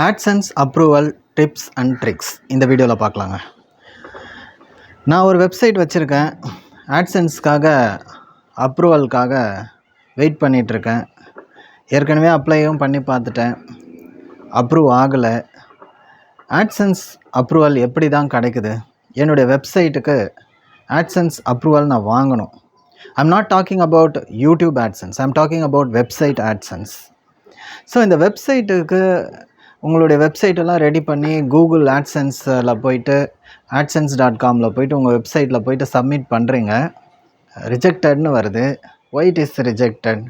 AdSense approval tips and tricks இந்த வீடியோவில் பார்க்கலாங்க. நான் ஒரு வெப்சைட் வச்சுருக்கேன். AdSenseக்காக அப்ரூவலுக்காக வெயிட் பண்ணிகிட்ருக்கேன். ஏற்கனவே அப்ளையும் பண்ணி பார்த்துட்டேன், அப்ரூவ் ஆகலை. AdSense அப்ரூவல் எப்படி தான் கிடைக்குது? என்னுடைய வெப்சைட்டுக்கு AdSense அப்ரூவல் நான் வாங்கணும். I'm not talking about YouTube AdSense, I'm talking about website AdSense. So இந்த வெப்சைட்டுக்கு உங்களுடைய வெப்சைட்டெல்லாம் ரெடி பண்ணி கூகுள் AdSenseல போய்ட்டு AdSense.comல போய்ட்டு உங்கள் வெப்சைட்டில் போய்ட்டு சப்மிட் பண்ணுறீங்க. ரிஜெக்டட்னு வருது. Why it is rejected?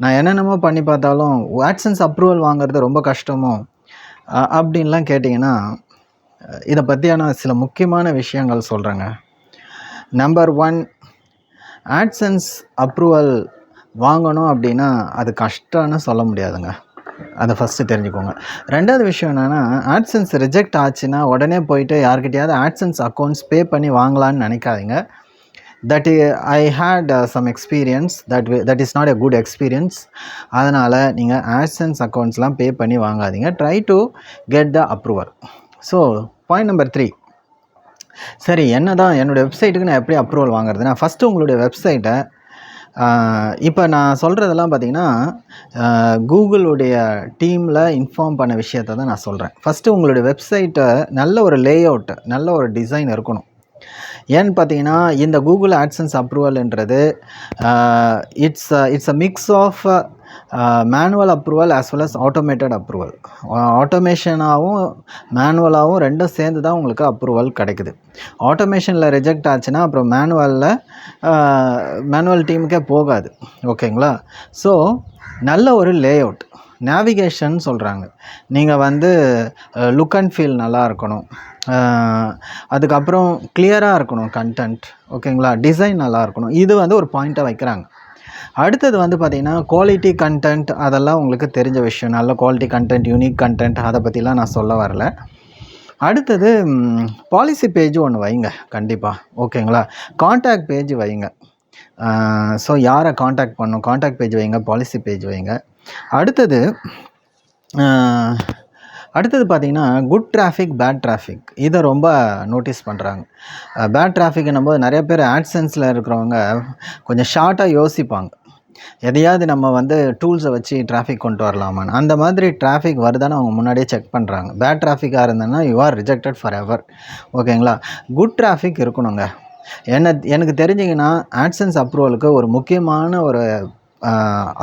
நான் என்னென்னமோ பண்ணி பார்த்தாலும் AdSense அப்ரூவல் வாங்குறது ரொம்ப கஷ்டமோ அப்படின்லாம் கேட்டிங்கன்னா, இதை பற்றியான சில முக்கியமான விஷயங்கள் சொல்கிறேங்க. நம்பர் 1, AdSense அப்ரூவல் வாங்கணும் அப்படின்னா அது கஷ்டம்னு சொல்ல முடியாதுங்க. அதை ஃபஸ்ட்டு தெரிஞ்சுக்கோங்க. ரெண்டாவது விஷயம் என்னென்னா, AdSense ரிஜெக்ட் ஆச்சுன்னா உடனே போயிட்டு யார்கிட்டையாவது AdSense அக்கௌண்ட்ஸ் பே பண்ணி வாங்கலான்னு நினைக்காதீங்க. I hate some experience that is not a good experience. அதனால் நீங்கள் AdSense அக்கௌண்ட்ஸ்லாம் பே பண்ணி வாங்காதீங்க. Try to get the approval. So point number 3, சரி என்ன தான் என்னுடைய வெப்சைட்டுக்கு நான் எப்படி அப்ரூவல் வாங்குறதுன்னா, ஃபஸ்ட்டு உங்களுடைய வெப்சைட்டை இப்போ நான் சொல்கிறதெல்லாம் பார்த்திங்கன்னா கூகுளுடைய டீமில் இன்ஃபார்ம் பண்ண விஷயத்தை தான் நான் சொல்கிறேன். ஃபஸ்ட்டு உங்களுடைய வெப்சைட்டை நல்ல ஒரு லேஅவுட், நல்ல ஒரு டிசைன் இருக்கணும். ஏன்னு பார்த்தீங்கன்னா, இந்த கூகுள் AdSense அப்ரூவல்ன்றது it's a mix of manual approval as well as automated approval. ஆட்டோமேஷனாகவும் மேனுவலாகவும் ரெண்டும் சேர்ந்து தான் உங்களுக்கு அப்ரூவல் கிடைக்குது. ஆட்டோமேஷனில் ரிஜெக்ட் ஆச்சுன்னா அப்புறம் மேனுவல் டீமுக்கே போகாது. ஓகேங்களா? ஸோ நல்ல ஒரு லேஅவுட், நேவிகேஷன் சொல்கிறாங்க. நீங்கள் வந்து லுக் அண்ட் ஃபீல் நல்லா இருக்கணும். அதுக்கப்புறம் கிளியராக இருக்கணும் கண்டென்ட். ஓகேங்களா? டிசைன் நல்லா இருக்கணும். இது வந்து ஒரு பாயிண்ட்டாக வைக்கிறாங்க. அடுத்தது வந்து பார்த்திங்கன்னா குவாலிட்டி கண்டென்ட், அதெல்லாம் உங்களுக்கு தெரிஞ்ச விஷயம். நல்ல குவாலிட்டி கண்டென்ட், யூனிக் கண்டென்ட், அதை பற்றிலாம் நான் சொல்ல வரல. அடுத்தது பாலிசி பேஜ் ஒன்று வைங்க கண்டிப்பாக. ஓகேங்களா? காண்டாக்ட் பேஜ் வைங்க. ஸோ யாரை காண்டாக்ட் பண்ணணும், காண்டாக்ட் பேஜ் வைங்க, பாலிசி பேஜ் வைங்க. அடுத்தது பார்த்திங்கன்னா குட் டிராஃபிக், பேட் டிராஃபிக், இதை ரொம்ப நோட்டீஸ் பண்ணுறாங்க. பேட் டிராஃபிக்னும் போது நிறைய பேர் AdSenseல இருக்கிறவங்க கொஞ்சம் ஷார்ட்டாக யோசிப்பாங்க. எதையாவது நம்ம வந்து டூல்ஸை வச்சு டிராஃபிக் கொண்டு வரலாமான்னு. அந்த மாதிரி டிராஃபிக் வருதான்னு அவங்க முன்னாடியே செக் பண்ணுறாங்க. பேட் டிராஃபிக்காக இருந்ததுன்னா you are rejected forever. ஓகேங்களா? குட் டிராஃபிக் இருக்கணுங்க. எனக்கு தெரிஞ்சிங்கன்னா AdSense அப்ரூவலுக்கு ஒரு முக்கியமான ஒரு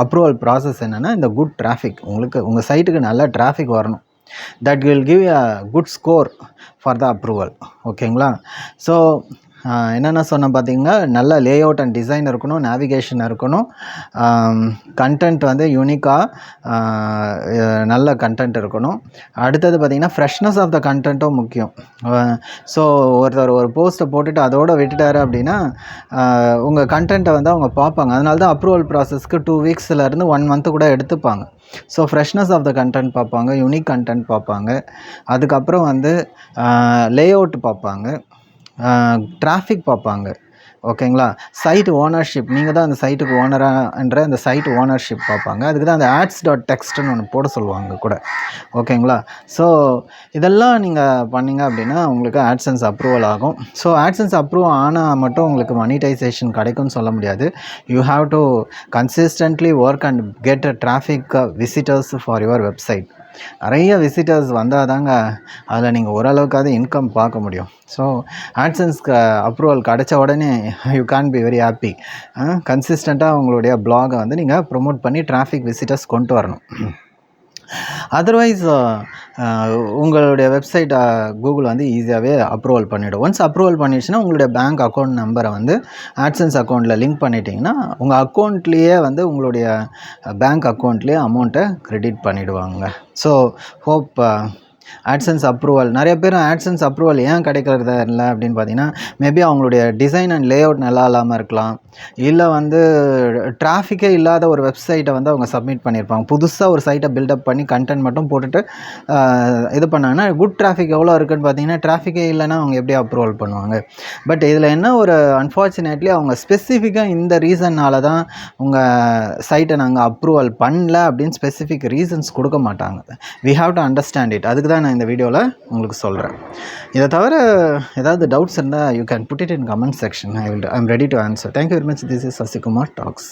அப்ரூவல் ப்ராசஸ் என்னென்னா, இந்த குட் டிராஃபிக். உங்கள் சைட்டுக்கு நல்ல டிராஃபிக் வரணும். That will give a good score for the approval. ஓகேங்களா? ஸோ என்னென்ன சொன்னேன் பார்த்தீங்கன்னா, நல்ல லேஅவுட் அண்ட் டிசைன் இருக்கணும், நேவிகேஷன் இருக்கணும், கண்டென்ட் வந்து யூனிக்காக நல்ல கண்டென்ட் இருக்கணும். அடுத்தது பார்த்திங்கன்னா ஃப்ரெஷ்னஸ் ஆஃப் த கண்டென்ட்டும் முக்கியம். ஸோ ஒருத்தர் ஒரு போஸ்ட்டை போட்டுட்டு அதோடு விட்டுட்டாரு அப்படின்னா உங்கள் கண்டென்ட்டை வந்து அவங்க பார்ப்பாங்க. அதனால தான் அப்ரூவல் ப்ராசஸ்க்கு 2 வீக்ஸ்லேருந்து 1 மந்த்து கூட எடுத்துப்பாங்க. So freshness of the content பார்ப்பாங்க, யூனிக் கண்டென்ட் பார்ப்பாங்க, அதுக்கப்புறம் வந்து லேஅவுட் பார்ப்பாங்க, டிராஃபிக் பார்ப்பாங்க. ஓகேங்களா? சைட் ஓனர்ஷிப், நீங்கள் தான் அந்த சைட்டுக்கு ஓனரான்ற அந்த சைட் ஓனர்ஷிப் பார்ப்பாங்க. அதுக்கு தான் அந்த ads.textன்னு ஒன்று போட சொல்லுவாங்க கூட. ஓகேங்களா? ஸோ இதெல்லாம் நீங்கள் பண்ணிங்க அப்படின்னா உங்களுக்கு AdSense அப்ரூவல் ஆகும். ஸோ AdSense அப்ரூவ் ஆனால் மட்டும் உங்களுக்கு மானிட்டைசேஷன் கிடைக்கும்னு சொல்ல முடியாது. You have to consistently work and get traffic visitors for your website. நிறைய விசிட்டர்ஸ் வந்தால் தாங்க அதில் நீங்கள் ஓரளவுக்காவது இன்கம் பார்க்க முடியும். ஸோ AdSenseக்கு அப்ரூவல் கிடைச்ச உடனே you can be very happy. கன்சிஸ்டண்ட்டாக உங்களுடைய ப்ளாகை வந்து நீங்கள் ப்ரொமோட் பண்ணி டிராஃபிக் விசிட்டர்ஸ் கொண்டு வரணும். அதர்வைஸ் உங்களுடைய வெப்சைட்டை கூகுள் வந்து ஈஸியாகவே அப்ரூவல் பண்ணிவிடும். ஒன்ஸ் அப்ரூவல் பண்ணிடுச்சுன்னா உங்களுடைய பேங்க் அக்கௌண்ட் நம்பரை வந்து AdSense அக்கௌண்ட்டில் லிங்க் பண்ணிட்டீங்கன்னா உங்கள் அக்கௌண்ட்லேயே வந்து உங்களுடைய பேங்க் அக்கௌண்ட்லேயே அமௌண்ட்டை க்ரெடிட் பண்ணிவிடுவாங்க. ஸோ ஹோப் ஆட்சன்ஸ் அப்ரூவல் நிறைய பேர் ஆட்சன்ஸ் அப்ரூவல் ஏன் கிடைக்கிறது இல்லை அப்படின்னு பார்த்தீங்கன்னா, மேபி அவங்களுடைய டிசைன் அண்ட் லேஅவுட் நல்லா இல்லாமல் இருக்கலாம். இல்லை வந்து டிராஃபிக்கே இல்லாத ஒரு வெப்சைட்டை வந்து அவங்க சப்மிட் பண்ணியிருப்பாங்க. புதுசாக ஒரு சைட்டை பில்டப் பண்ணி கண்டென்ட் மட்டும் போட்டுட்டு இது பண்ணாங்கன்னா, குட் டிராஃபிக் எவ்வளோ இருக்குன்னு பார்த்தீங்கன்னா, டிராஃபிக்கே இல்லைன்னா அவங்க எப்படி அப்ரூவல் பண்ணுவாங்க? பட் இதில் என்ன ஒரு அன்ஃபார்ச்சுனேட்லி அவங்க ஸ்பெசிஃபிக்காக இந்த ரீசன்னால தான் உங்கள் சைட்டை நாங்கள் அப்ரூவல் பண்ணல அப்படின்னு ஸ்பெசிஃபிக் ரீசன்ஸ் கொடுக்க மாட்டாங்க. We have to understand it. அதுக்கு தான் நான் இந்த வீடியோவில் உங்களுக்கு சொல்கிறேன். இதை தவிர ஏதாவது டவுட்ஸ் இருந்தால் you can put it in comment section. I am ready to answer. Thank you very much. This is Sasikumar tax.